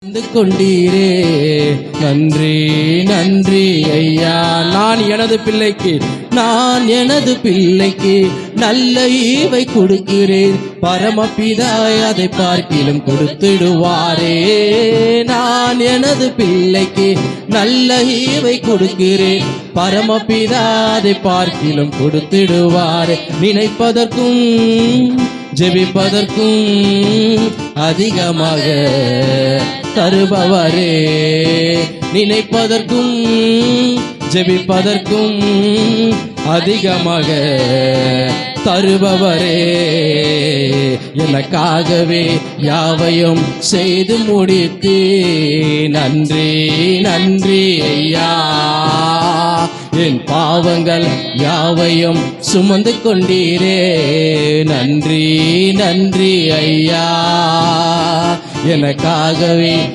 வந்து கொண்டீரே நன்றி நன்றி ஐயா. நான் எனது பிள்ளைக்கு நல்ல ஈவை கொடுக்கிறேன், பரமபிதா அதை பார்க்கிலும் கொடுத்திடுவாரே. நான் எனது பிள்ளைக்கு நல்ல ஈவை கொடுக்கிறேன், பரமபிதா அதை பார்க்கிலும் கொடுத்திடுவாரே. நினைப்பதற்கும் ஜெபிப்பதற்கும் அதிகமாக தருபவரே, நினைப்பதற்கும் ஜெபிப்பதற்கும் அதிகமாக தருபவரே. எனக்காகவே யாவையும் செய்து முடித்தே நன்றி நன்றி ஐயா. என் பாவங்கள் யாவையும் சுமந்து கொண்டீரே நன்றி நன்றி ஐயா. எனக்காகவே